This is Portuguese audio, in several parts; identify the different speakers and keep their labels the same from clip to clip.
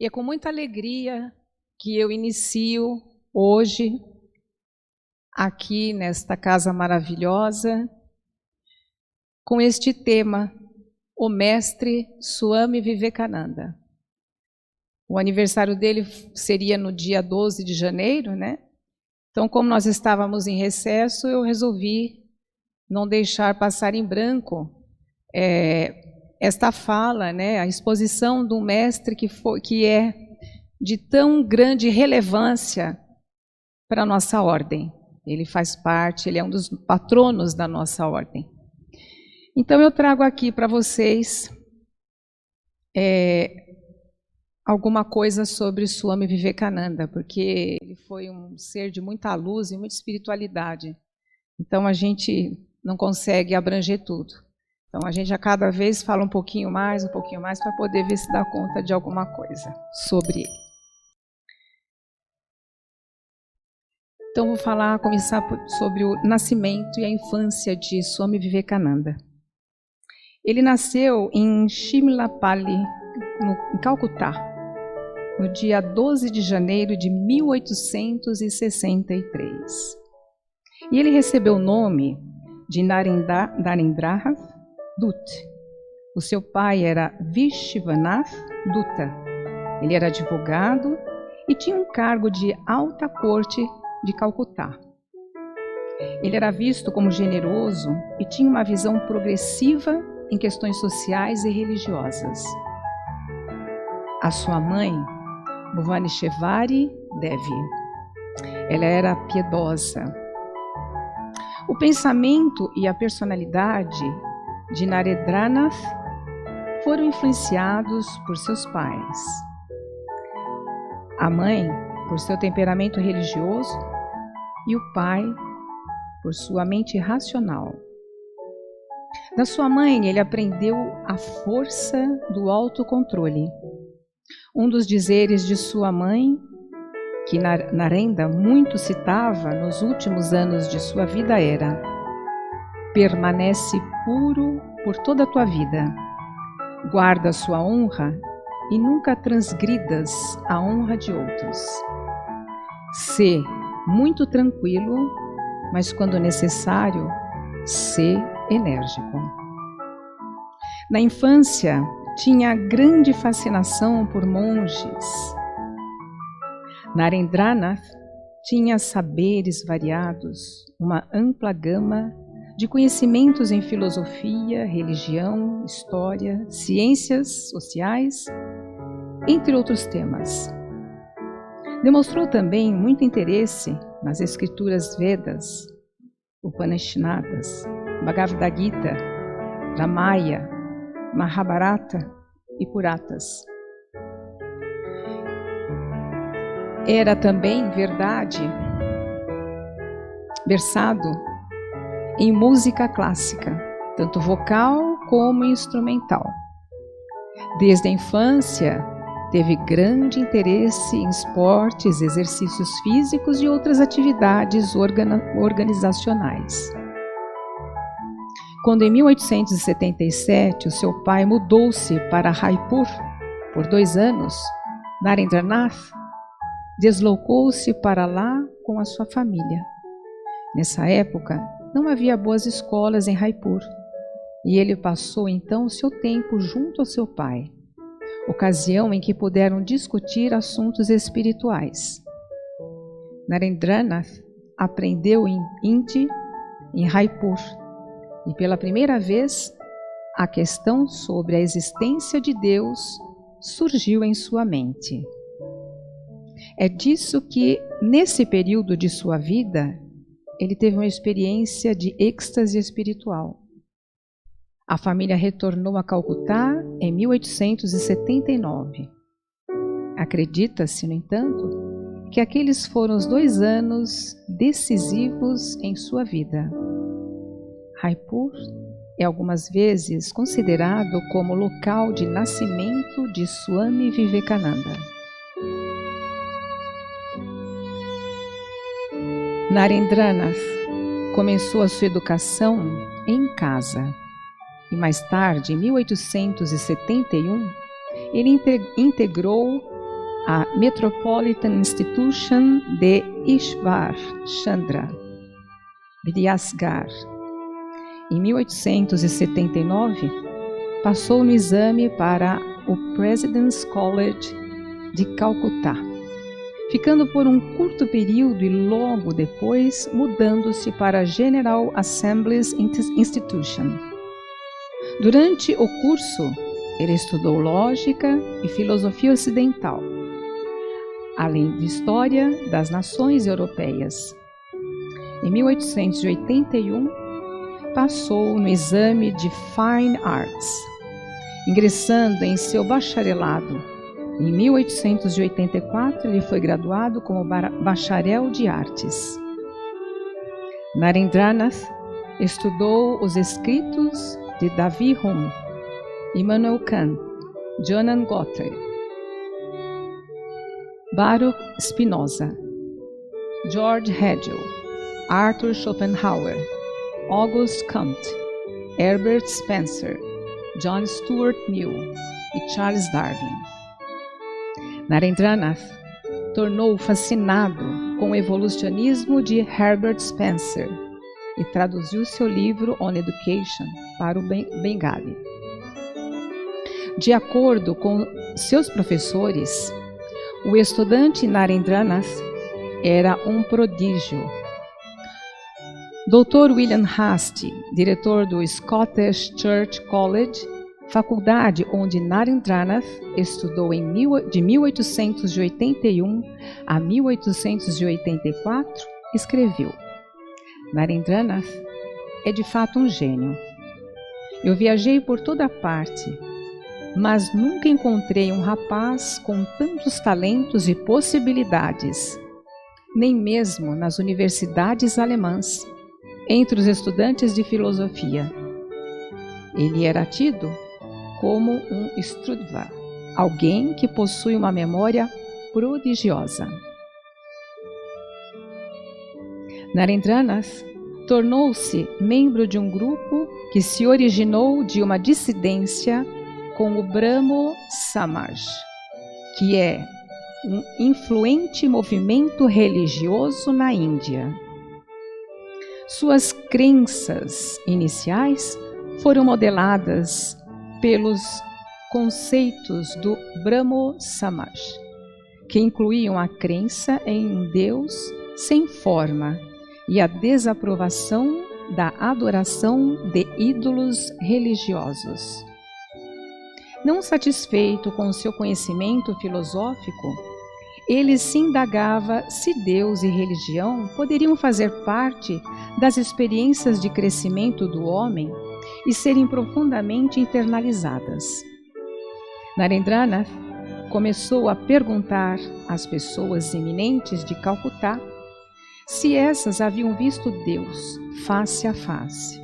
Speaker 1: E é com muita alegria que eu inicio hoje, aqui nesta casa maravilhosa, com este tema, o mestre Swami Vivekananda. O aniversário dele seria no dia 12 de janeiro, né? Então, como nós estávamos em recesso, eu resolvi não deixar passar em branco esta fala, né? A exposição de um mestre que é de tão grande relevância para a nossa ordem. Ele faz parte, ele é um dos patronos da nossa ordem. Então, eu trago aqui para vocês alguma coisa sobre Swami Vivekananda, porque ele foi um ser de muita luz e muita espiritualidade. Então, a gente não consegue abranger tudo. Então, a gente a cada vez fala um pouquinho mais, para poder ver se dá conta de alguma coisa sobre ele. Então, vou começar sobre o nascimento e a infância de Swami Vivekananda. Ele nasceu em Shimlapalli, em Calcutá, no dia 12 de janeiro de 1863. E ele recebeu o nome de Narendranath Dutt. O seu pai era Vishwanath Dutta. Ele era advogado e tinha um cargo de alta corte de Calcutá. Ele era visto como generoso e tinha uma visão progressiva em questões sociais e religiosas. A sua mãe, Bhuvaneshwari Devi, ela era piedosa. O pensamento e a personalidade de Narendranath foram influenciados por seus pais. A mãe, por seu temperamento religioso, e o pai, por sua mente racional. Da sua mãe, ele aprendeu a força do autocontrole. Um dos dizeres de sua mãe, que Narendra muito citava nos últimos anos de sua vida, era: permanece puro por toda a tua vida, guarda a sua honra e nunca transgridas a honra de outros. Sê muito tranquilo, mas quando necessário, sê enérgico. Na infância, tinha grande fascinação por monges. Narendranath tinha saberes variados, uma ampla gama de conhecimentos em filosofia, religião, história, ciências sociais, entre outros temas. Demonstrou também muito interesse nas escrituras Vedas, Upanishads, Bhagavad Gita, Ramayana, Mahabharata e Puranas. Era também, versado em música clássica, tanto vocal como instrumental. Desde a infância, teve grande interesse em esportes, exercícios físicos e outras atividades organizacionais. Quando em 1877 o seu pai mudou-se para Raipur por 2 anos, Narendranath deslocou-se para lá com a sua família. Nessa época, não havia boas escolas em Raipur, e ele passou então o seu tempo junto ao seu pai, ocasião em que puderam discutir assuntos espirituais. Narendranath aprendeu em Hindi, em Raipur, e pela primeira vez, a questão sobre a existência de Deus surgiu em sua mente. É disso que, nesse período de sua vida, ele teve uma experiência de êxtase espiritual. A família retornou a Calcutá em 1879. Acredita-se, no entanto, que aqueles foram os 2 anos decisivos em sua vida. Raipur é algumas vezes considerado como local de nascimento de Swami Vivekananda. Narendranath começou a sua educação em casa e mais tarde, em 1871, ele integrou à Metropolitan Institution de Ishvar Chandra Vidyasgar. Em 1879, passou no exame para o President's College de Calcutá, ficando por um curto período e logo depois mudando-se para a General Assembly's Institution. Durante o curso, ele estudou lógica e filosofia ocidental, além de história das nações europeias. Em 1881, passou no exame de Fine Arts, ingressando em seu bacharelado. Em 1884, ele foi graduado como bacharel de artes. Narendranath estudou os escritos de David Hume, Immanuel Kant, Johann Goethe, Baruch Spinoza, George Hegel, Arthur Schopenhauer, Auguste Comte, Herbert Spencer, John Stuart Mill e Charles Darwin. Narendranath tornou fascinado com o evolucionismo de Herbert Spencer e traduziu seu livro On Education para o Bengali. De acordo com seus professores, o estudante Narendranath era um prodígio. Dr. William Hastie, diretor do Scottish Church College, faculdade onde Narendranath estudou de 1881 a 1884, escreveu: Narendranath é de fato um gênio. Eu viajei por toda parte, mas nunca encontrei um rapaz com tantos talentos e possibilidades, nem mesmo nas universidades alemãs, entre os estudantes de filosofia. Ele era tido como um Strudva, alguém que possui uma memória prodigiosa. Narendranath tornou-se membro de um grupo que se originou de uma dissidência com o Brahmo Samaj, que é um influente movimento religioso na Índia. Suas crenças iniciais foram modeladas pelos conceitos do Brahmo Samaj, que incluíam a crença em um Deus sem forma e a desaprovação da adoração de ídolos religiosos. Não satisfeito com seu conhecimento filosófico, ele se indagava se Deus e religião poderiam fazer parte das experiências de crescimento do homem e serem profundamente internalizadas. Narendranath começou a perguntar às pessoas eminentes de Calcutá se essas haviam visto Deus face a face.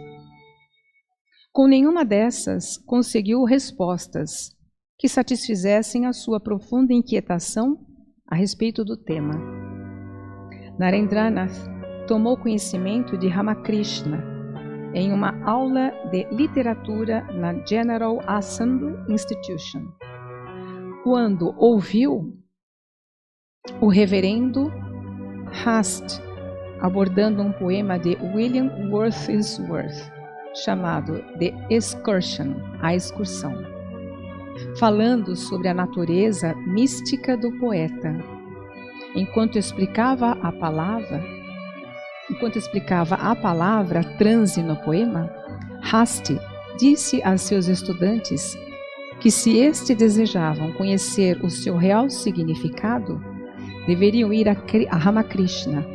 Speaker 1: Com nenhuma dessas conseguiu respostas que satisfizessem a sua profunda inquietação a respeito do tema. Narendranath tomou conhecimento de Ramakrishna em uma aula de literatura na General Assembly Institution, quando ouviu o reverendo Hastie abordando um poema de William Wordsworth chamado The Excursion, a excursão, falando sobre a natureza mística do poeta. Enquanto explicava a palavra transe no poema, Hastie disse a seus estudantes que se estes desejavam conhecer o seu real significado, deveriam ir a Ramakrishna.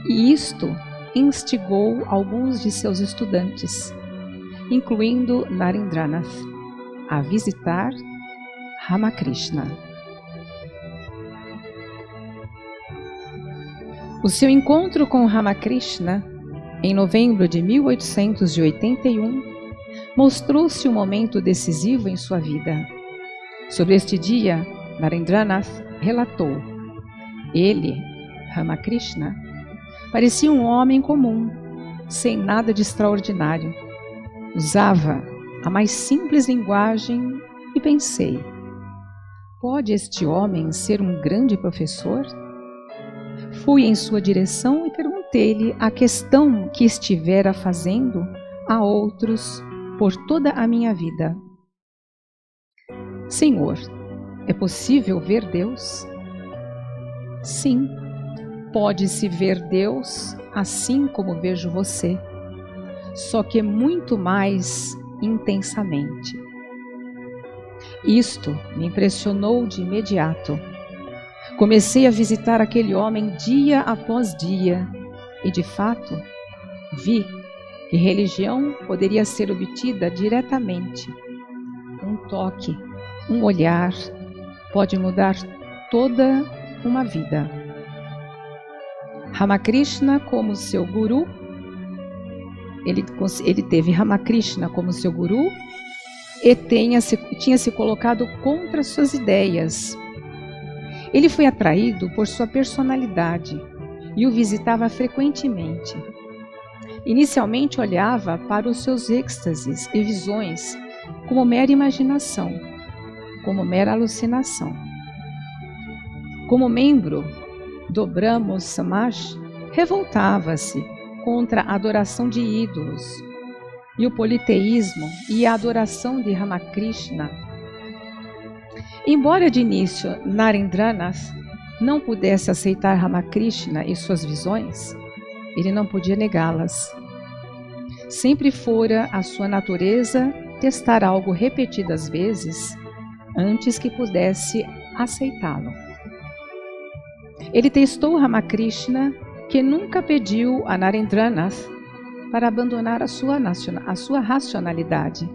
Speaker 1: E isto instigou alguns de seus estudantes, incluindo Narendranath, a visitar Ramakrishna. O seu encontro com Ramakrishna, em novembro de 1881, mostrou-se um momento decisivo em sua vida. Sobre este dia, Narendranath relatou: ele, Ramakrishna, parecia um homem comum, sem nada de extraordinário. Usava a mais simples linguagem e pensei: Pode este homem ser um grande professor? Fui em sua direção e perguntei-lhe a questão que estivera fazendo a outros por toda a minha vida. Senhor, é possível ver Deus? Sim, pode-se ver Deus assim como vejo você, só que muito mais intensamente. Isto me impressionou de imediato. Comecei a visitar aquele homem dia após dia e, de fato, vi que religião poderia ser obtida diretamente. Um toque, um olhar pode mudar toda uma vida. Ramakrishna como seu guru, ele teve Ramakrishna como seu guru e tinha se colocado contra suas ideias. Ele foi atraído por sua personalidade e o visitava frequentemente. Inicialmente olhava para os seus êxtases e visões como mera imaginação, como mera alucinação. Como membro do Brahmo Samaj, revoltava-se contra a adoração de ídolos e o politeísmo e a adoração de Ramakrishna. Embora de início Narendranath não pudesse aceitar Ramakrishna e suas visões, ele não podia negá-las. Sempre fora a sua natureza testar algo repetidas vezes antes que pudesse aceitá-lo. Ele testou Ramakrishna, que nunca pediu a Narendranath para abandonar a sua racionalidade,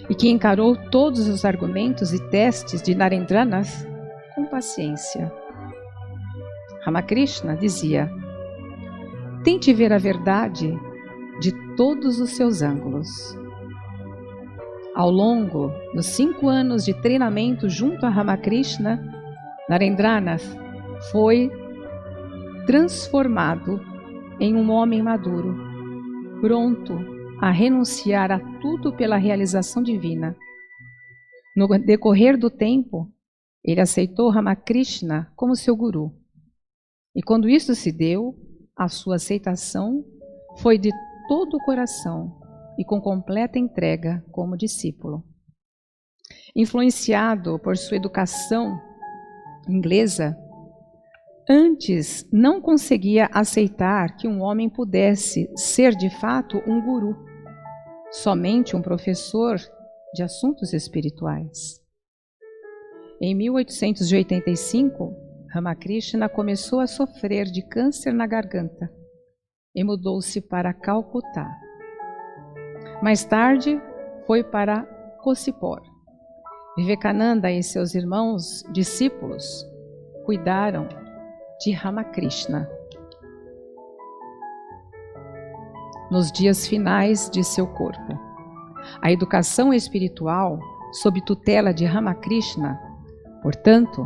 Speaker 1: e que encarou todos os argumentos e testes de Narendranath com paciência. Ramakrishna dizia: tente ver a verdade de todos os seus ângulos. Ao longo dos 5 anos de treinamento junto a Ramakrishna, Narendranath foi transformado em um homem maduro, pronto a renunciar a tudo pela realização divina. No decorrer do tempo, ele aceitou Ramakrishna como seu guru. E quando isso se deu, a sua aceitação foi de todo o coração e com completa entrega como discípulo. Influenciado por sua educação inglesa, antes não conseguia aceitar que um homem pudesse ser de fato um guru, somente um professor de assuntos espirituais. Em 1885, Ramakrishna começou a sofrer de câncer na garganta e mudou-se para Calcutá. Mais tarde, foi para Kosipor. Vivekananda e seus irmãos discípulos cuidaram de Ramakrishna. Nos dias finais de seu corpo, a educação espiritual, sob tutela de Ramakrishna, portanto,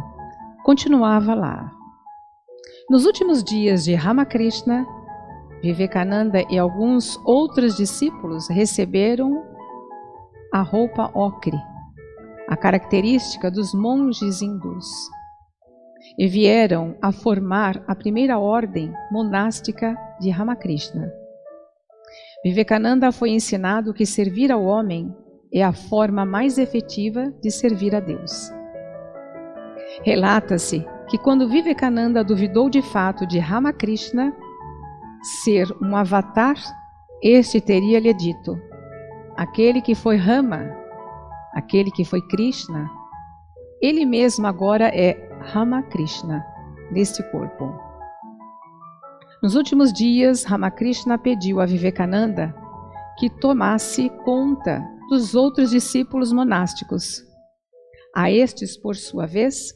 Speaker 1: continuava lá. Nos últimos dias de Ramakrishna, Vivekananda e alguns outros discípulos receberam a roupa ocre, a característica dos monges hindus, e vieram a formar a primeira ordem monástica de Ramakrishna. Vivekananda foi ensinado que servir ao homem é a forma mais efetiva de servir a Deus. Relata-se que quando Vivekananda duvidou de fato de Ramakrishna ser um avatar, este teria lhe dito: aquele que foi Rama, aquele que foi Krishna, ele mesmo agora é Ramakrishna, neste corpo. Nos últimos dias, Ramakrishna pediu a Vivekananda que tomasse conta dos outros discípulos monásticos. A estes, por sua vez,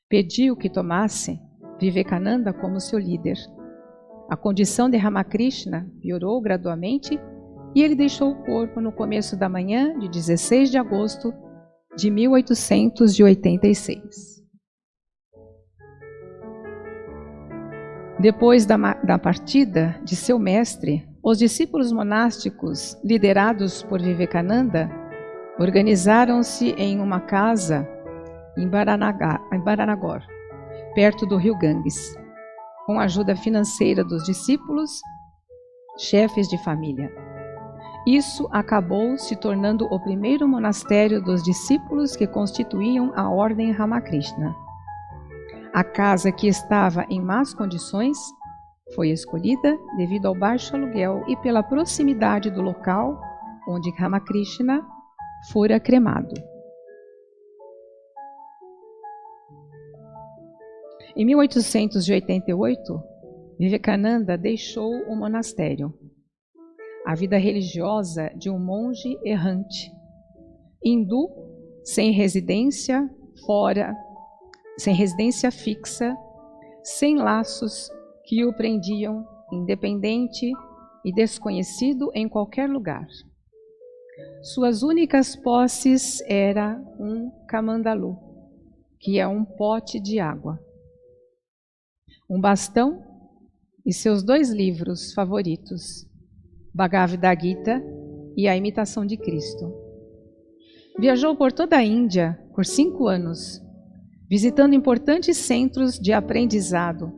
Speaker 1: pediu que tomasse Vivekananda como seu líder. A condição de Ramakrishna piorou gradualmente e ele deixou o corpo no começo da manhã de 16 de agosto de 1886. Depois da partida de seu mestre, os discípulos monásticos, liderados por Vivekananda, organizaram-se em uma casa em Baranagor, perto do rio Ganges, com a ajuda financeira dos discípulos, chefes de família. Isso acabou se tornando o primeiro monastério dos discípulos que constituíam a Ordem Ramakrishna. A casa, que estava em más condições, foi escolhida devido ao baixo aluguel e pela proximidade do local onde Ramakrishna fora cremado. Em 1888, Vivekananda deixou o monastério. A vida religiosa de um monge errante, hindu, sem residência fixa, sem laços que o prendiam, independente e desconhecido em qualquer lugar. Suas únicas posses era um kamandalu, que é um pote de água, um bastão e seus 2 livros favoritos, Bhagavad Gita e A Imitação de Cristo. Viajou por toda a Índia por 5 anos, visitando importantes centros de aprendizado,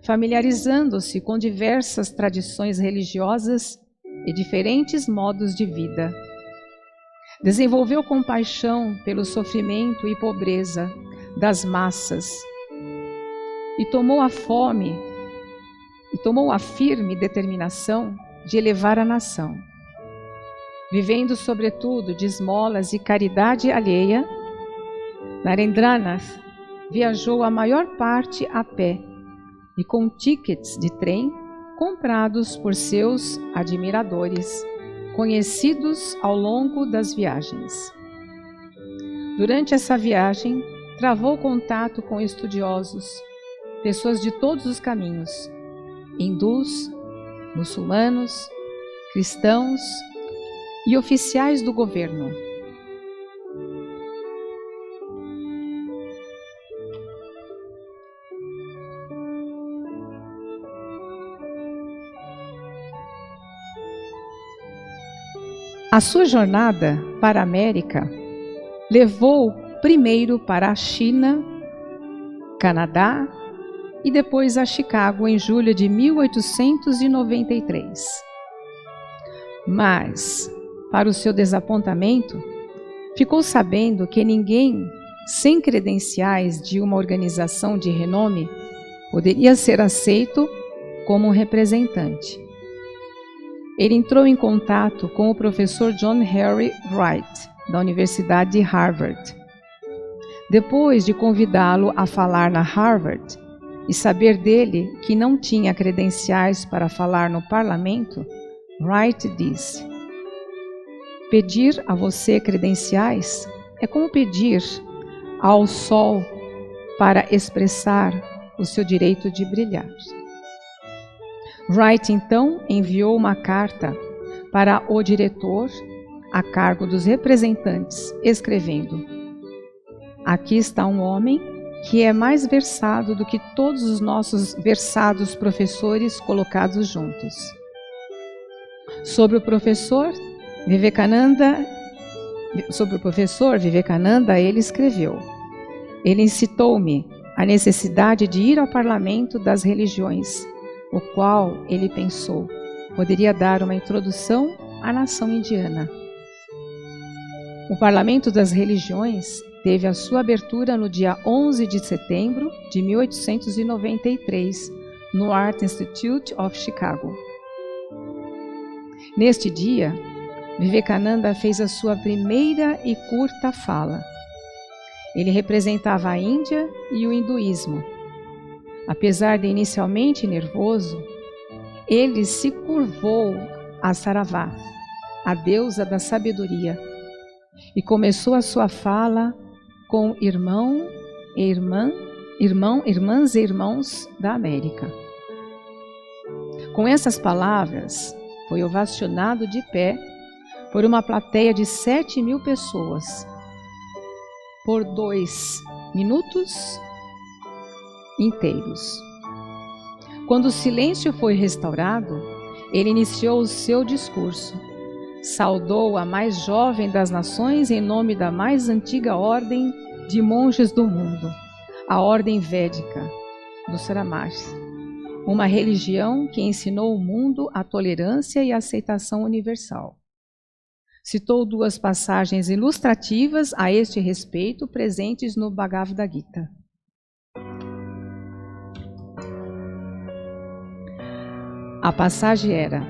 Speaker 1: familiarizando-se com diversas tradições religiosas e diferentes modos de vida. Desenvolveu compaixão pelo sofrimento e pobreza das massas e tomou a firme determinação de elevar a nação. Vivendo sobretudo de esmolas e caridade alheia, Narendranath viajou a maior parte a pé e com tickets de trem comprados por seus admiradores, conhecidos ao longo das viagens. Durante essa viagem, travou contato com estudiosos, pessoas de todos os caminhos, hindus, muçulmanos, cristãos e oficiais do governo. A sua jornada para a América levou primeiro para a China, Canadá e depois a Chicago em julho de 1893. Mas, para o seu desapontamento, ficou sabendo que ninguém sem credenciais de uma organização de renome poderia ser aceito como um representante. Ele entrou em contato com o professor John Henry Wright, da Universidade de Harvard. Depois de convidá-lo a falar na Harvard e saber dele que não tinha credenciais para falar no parlamento, Wright disse: "Pedir a você credenciais é como pedir ao sol para expressar o seu direito de brilhar." Wright então enviou uma carta para o diretor a cargo dos representantes, escrevendo: "Aqui está um homem que é mais versado do que todos os nossos versados professores colocados juntos." Sobre o professor Vivekananda, ele escreveu: "Ele incitou-me à necessidade de ir ao parlamento das religiões, o qual, ele pensou, poderia dar uma introdução à nação indiana." O Parlamento das Religiões teve a sua abertura no dia 11 de setembro de 1893, no Art Institute of Chicago. Neste dia, Vivekananda fez a sua primeira e curta fala. Ele representava a Índia e o hinduísmo. Apesar de inicialmente nervoso, ele se curvou a Saravath, a deusa da sabedoria, e começou a sua fala com irmãs e irmãos da América. Com essas palavras, foi ovacionado de pé por uma plateia de 7.000 pessoas, por 2 minutos inteiros. Quando o silêncio foi restaurado, ele iniciou o seu discurso. Saudou a mais jovem das nações em nome da mais antiga ordem de monges do mundo, a ordem védica dos Ramars, uma religião que ensinou ao mundo a tolerância e a aceitação universal. Citou 2 passagens ilustrativas a este respeito presentes no Bhagavad Gita. A passagem era: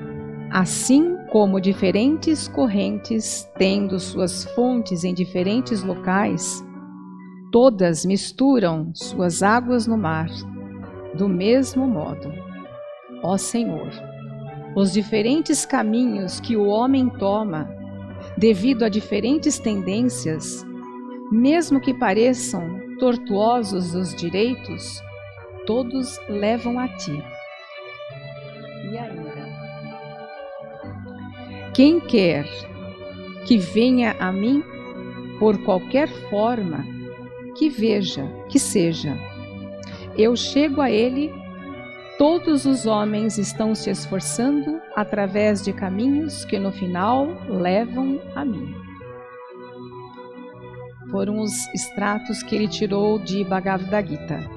Speaker 1: assim como diferentes correntes, tendo suas fontes em diferentes locais, todas misturam suas águas no mar, do mesmo modo, ó Senhor, os diferentes caminhos que o homem toma, devido a diferentes tendências, mesmo que pareçam tortuosos os direitos, todos levam a ti. E ainda, quem quer que venha a mim, por qualquer forma, que veja, que seja, eu chego a ele. Todos os homens estão se esforçando através de caminhos que no final levam a mim. Foram os extratos que ele tirou de Bhagavad Gita.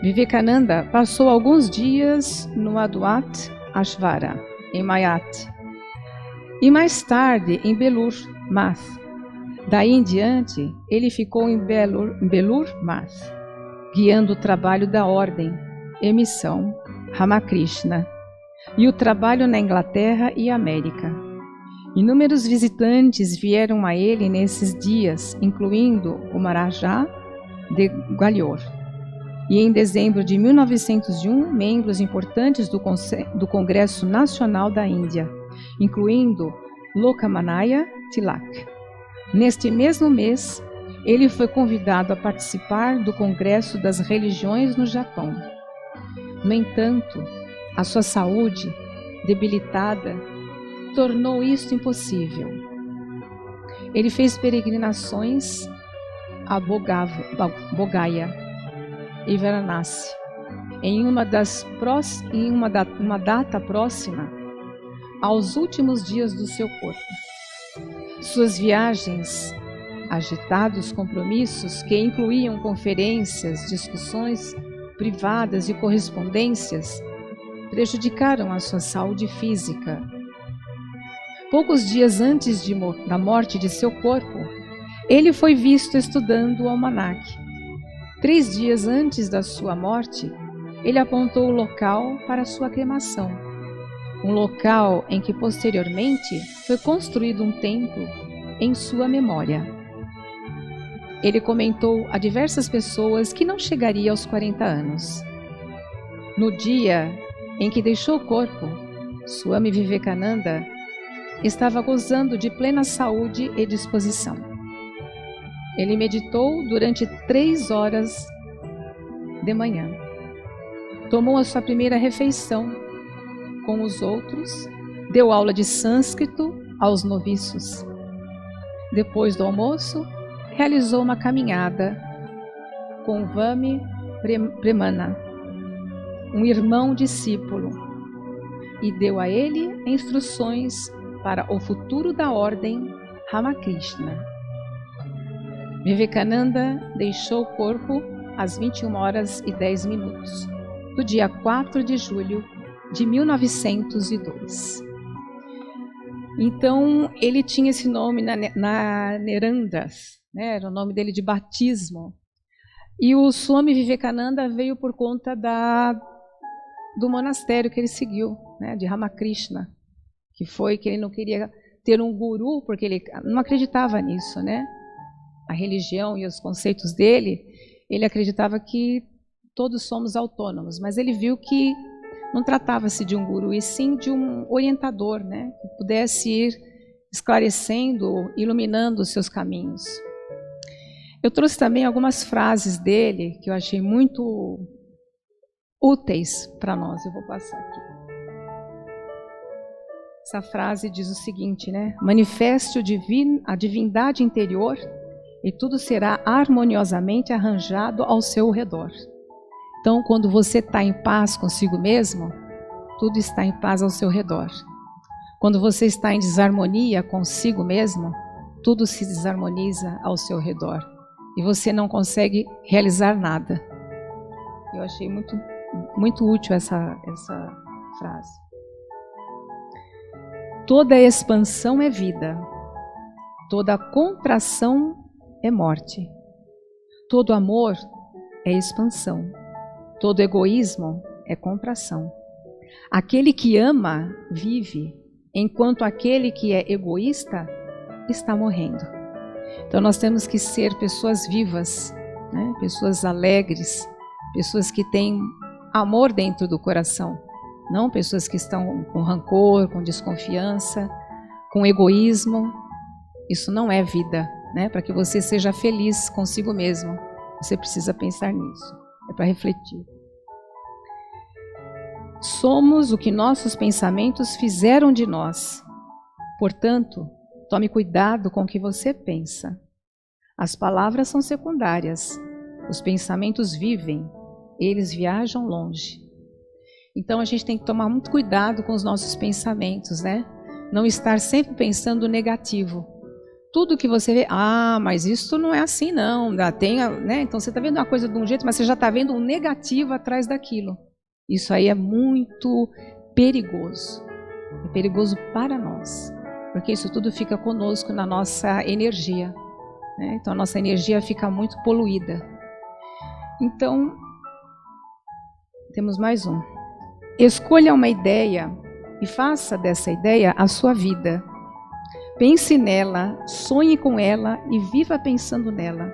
Speaker 1: Vivekananda passou alguns dias no Adwait Ashvara, em Mayat, e mais tarde em Belur Math. Daí em diante, ele ficou em Belur Math, guiando o trabalho da ordem, emissão Ramakrishna, e o trabalho na Inglaterra e América. Inúmeros visitantes vieram a ele nesses dias, incluindo o Maharaja de Gwalior. E em dezembro de 1901, membros importantes do Congresso Nacional da Índia, incluindo Lokmanya Tilak. Neste mesmo mês, ele foi convidado a participar do Congresso das Religiões no Japão. No entanto, a sua saúde, debilitada, tornou isto impossível. Ele fez peregrinações a Bodhgaya e Varanasi em uma data próxima aos últimos dias do seu corpo. Suas viagens, agitados compromissos que incluíam conferências, discussões privadas e correspondências, prejudicaram a sua saúde física. Poucos dias antes da morte de seu corpo, ele foi visto estudando o almanaque. 3 dias antes da sua morte, ele apontou o local para sua cremação, um local em que posteriormente foi construído um templo em sua memória. Ele comentou a diversas pessoas que não chegaria aos 40 anos. No dia em que deixou o corpo, Swami Vivekananda estava gozando de plena saúde e disposição. Ele meditou durante 3 horas de manhã. Tomou a sua primeira refeição com os outros, deu aula de sânscrito aos noviços. Depois do almoço, realizou uma caminhada com Vami Premana, um irmão discípulo, e deu a ele instruções para o futuro da ordem Ramakrishna. Vivekananda deixou o corpo às 21h10 do dia 4 de julho de 1902. Então, ele tinha esse nome na Nerandas, né? Era o nome dele de batismo. E o Swami Vivekananda veio por conta do monastério que ele seguiu, né? De Ramakrishna, que foi que ele não queria ter um guru, porque ele não acreditava nisso, né? A religião e os conceitos dele, ele acreditava que todos somos autônomos, mas ele viu que não tratava-se de um guru, e sim de um orientador, né, que pudesse ir esclarecendo, iluminando os seus caminhos. Eu trouxe também algumas frases dele que eu achei muito úteis para nós. Eu vou passar aqui. Essa frase diz o seguinte, né? Manifeste a divindade interior e tudo será harmoniosamente arranjado ao seu redor. Então, quando você está em paz consigo mesmo, tudo está em paz ao seu redor. Quando você está em desarmonia consigo mesmo, tudo se desarmoniza ao seu redor. E você não consegue realizar nada. Eu achei muito útil essa frase. Toda expansão é vida. Toda contração é morte. Todo amor é expansão. Todo egoísmo é contração. Aquele que ama, vive, enquanto aquele que é egoísta está morrendo. Então nós temos que ser pessoas vivas, né? Pessoas alegres, pessoas que têm amor dentro do coração, não pessoas que estão com rancor, com desconfiança, com egoísmo. Isso não é vida, né? Para que você seja feliz consigo mesmo, você precisa pensar nisso, é para refletir. Somos o que nossos pensamentos fizeram de nós. Portanto, tome cuidado com o que você pensa. As palavras são secundárias. Os pensamentos vivem. Eles viajam longe. Então a gente tem que tomar muito cuidado com os nossos pensamentos, né? Não estar sempre pensando negativo. Tudo que você vê, mas isso não é assim não. Né? Então você está vendo uma coisa de um jeito, mas você já está vendo um negativo atrás daquilo. Isso aí é muito perigoso. É perigoso para nós. Porque isso tudo fica conosco na nossa energia, né? Então a nossa energia fica muito poluída. Então, temos mais um. Escolha uma ideia e faça dessa ideia a sua vida. Pense nela, sonhe com ela e viva pensando nela.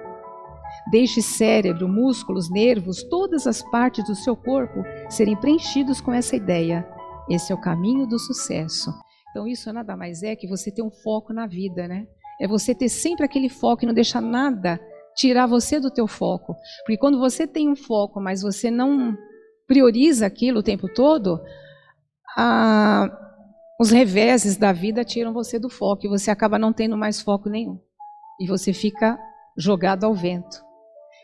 Speaker 1: Deixe cérebro, músculos, nervos, todas as partes do seu corpo serem preenchidos com essa ideia. Esse é o caminho do sucesso. Então isso nada mais é que você ter um foco na vida, né? É você ter sempre aquele foco e não deixar nada tirar você do teu foco. Porque quando você tem um foco, mas você não prioriza aquilo o tempo todo, os reveses da vida tiram você do foco e você acaba não tendo mais foco nenhum. E você fica jogado ao vento.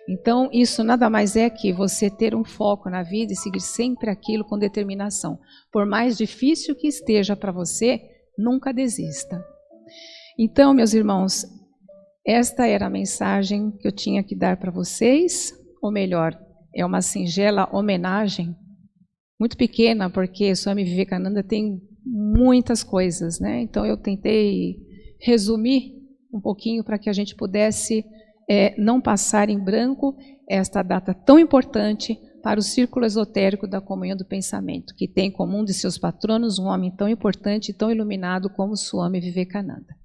Speaker 1: Então, isso nada mais é que você ter um foco na vida e seguir sempre aquilo com determinação. Por mais difícil que esteja para você, nunca desista. Então, meus irmãos, esta era a mensagem que eu tinha que dar para vocês, ou melhor, é uma singela homenagem, muito pequena, porque Swami Vivekananda tem muitas coisas, né? Então eu tentei resumir um pouquinho para que a gente pudesse não passar em branco esta data tão importante para o círculo esotérico da comunhão do pensamento, que tem como um de seus patronos um homem tão importante e tão iluminado como Swami Vivekananda.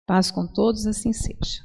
Speaker 1: Paz com todos, assim seja.